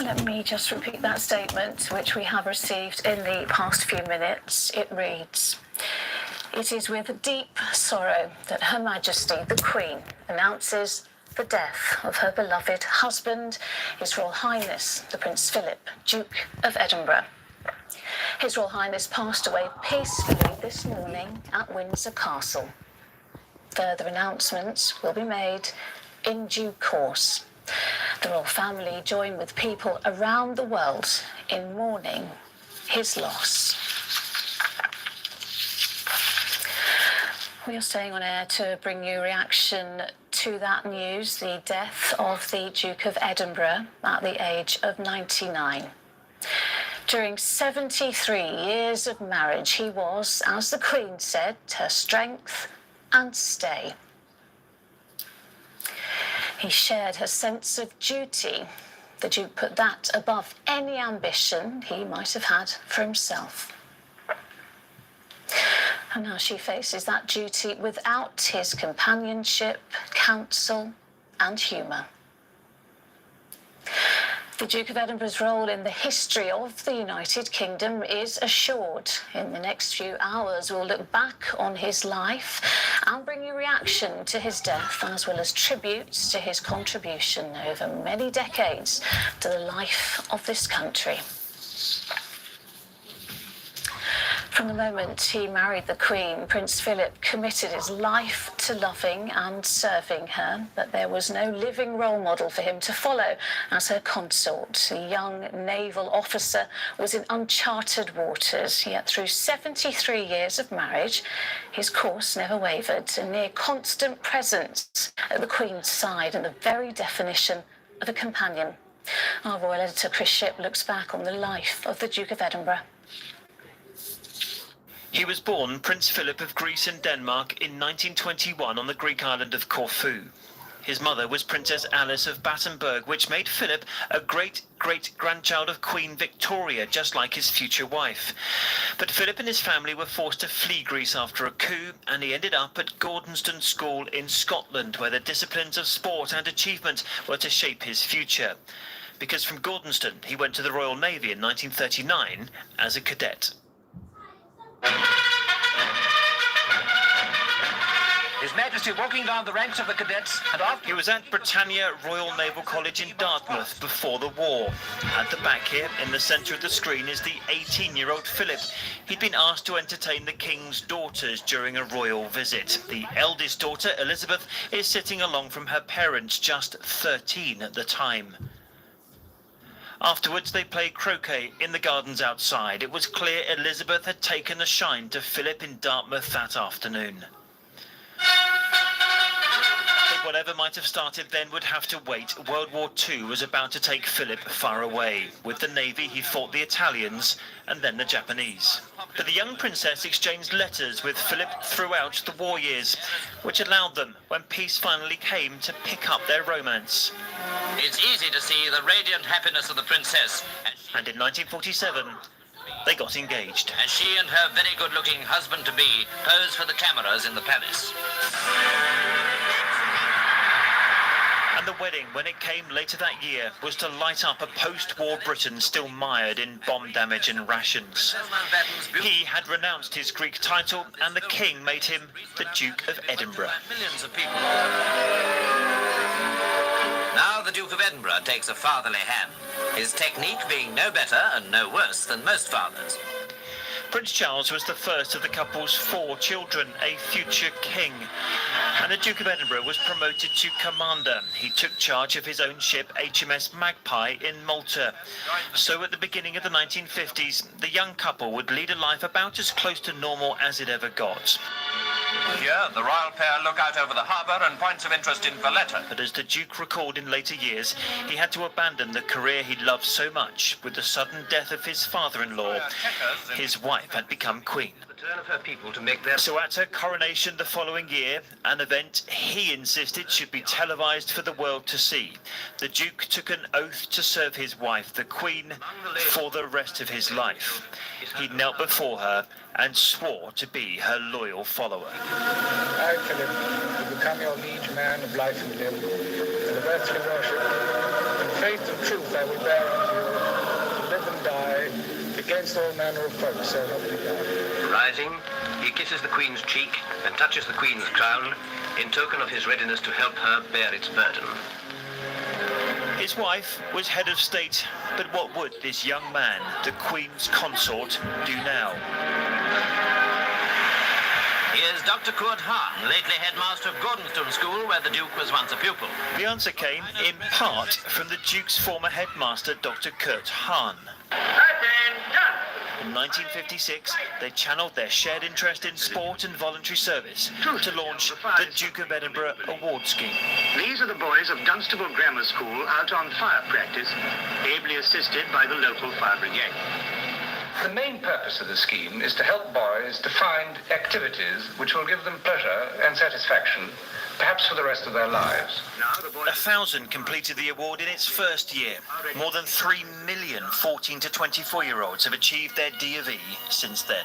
Let me just repeat that statement, which we have received in the past few minutes. It reads, "It is with deep sorrow that Her Majesty, the Queen, announces the death of her beloved husband, His Royal Highness, the Prince Philip, Duke of Edinburgh. His Royal Highness passed away peacefully this morning at Windsor Castle. Further announcements will be made in due course. The royal family join with people around the world in mourning his loss." We are staying on air to bring you reaction to that news, the death of the Duke of Edinburgh at the age of 99. During 73 years of marriage, he was, as the Queen said, her strength and stay. He shared her sense of duty. The Duke put that above any ambition he might have had for himself. And now she faces that duty without his companionship, counsel, and humour. The Duke of Edinburgh's role in the history of the United Kingdom is assured. In the next few hours, we'll look back on his life and bring you reaction to his death, as well as tributes to his contribution over many decades to the life of this country. From the moment he married the Queen, Prince Philip committed his life to loving and serving her, but there was no living role model for him to follow as her consort. The young naval officer was in uncharted waters, yet through 73 years of marriage, his course never wavered, a near constant presence at the Queen's side and the very definition of a companion. Our royal editor Chris Shipp looks back on the life of the Duke of Edinburgh. He was born Prince Philip of Greece and Denmark in 1921 on the Greek island of Corfu. His mother was Princess Alice of Battenberg, which made Philip a great-great-grandchild of Queen Victoria, just like his future wife. But Philip and his family were forced to flee Greece after a coup, and he ended up at Gordonston School in Scotland, where the disciplines of sport and achievement were to shape his future. Because from Gordonston, he went to the Royal Navy in 1939 as a cadet. His Majesty walking down the ranks of the cadets, and after... He was at Britannia Royal Naval College in Dartmouth before the war. At the back here, in the centre of the screen, is the 18-year-old Philip. He'd been asked to entertain the King's daughters during a royal visit. The eldest daughter, Elizabeth, is sitting along from her parents, just 13 at the time. Afterwards, they played croquet in the gardens outside. It was clear Elizabeth had taken a shine to Philip in Dartmouth that afternoon. But whatever might have started then would have to wait. World War II was about to take Philip far away. With the Navy, he fought the Italians and then the Japanese. But the young princess exchanged letters with Philip throughout the war years, which allowed them, when peace finally came, to pick up their romance. It's easy to see the radiant happiness of the princess. And in 1947, they got engaged. As she and her very good-looking husband-to-be posed for the cameras in the palace. And the wedding, when it came later that year, was to light up a post-war Britain still mired in bomb damage and rations. He had renounced his Greek title, and the King made him the Duke of Edinburgh. Millions of people. Now the Duke of Edinburgh takes a fatherly hand, his technique being no better and no worse than most fathers. Prince Charles was the first of the couple's 4 children, a future king. And the Duke of Edinburgh was promoted to commander. He took charge of his own ship, HMS Magpie, in Malta. So at the beginning of the 1950s, the young couple would lead a life about as close to normal as it ever got. Here, the royal pair look out over the harbour and points of interest in Valletta. But as the Duke recalled in later years, he had to abandon the career he loved so much with the sudden death of his father-in-law. His wife had become queen. So at her coronation the following year, an event he insisted should be televised for the world to see, the Duke took an oath to serve his wife, the Queen, for the rest of his life. He knelt before her and swore to be her loyal follower. I, Philip, will become your liege man of life and limb, for the virtue of worship and faith and truth I will bear unto you, to live and die against all manner of folk, so help me God. Rising, he kisses the Queen's cheek and touches the Queen's crown in token of his readiness to help her bear its burden. His wife was head of state, but what would this young man, the Queen's consort, do now? Here's Dr. Kurt Hahn, lately headmaster of Gordonstoun School, where the Duke was once a pupil. The answer came, in part, from the Duke's former headmaster, Dr. Kurt Hahn. In 1956, they channeled their shared interest in sport and voluntary service to launch the Duke of Edinburgh award scheme. These are the boys of Dunstable Grammar School out on fire practice, ably assisted by the local fire brigade. The main purpose of the scheme is to help boys to find activities which will give them pleasure and satisfaction, perhaps for the rest of their lives. Now the boys 1,000 completed the award in its first year. More than 3 million 14 to 24-year-olds have achieved their D of E since then.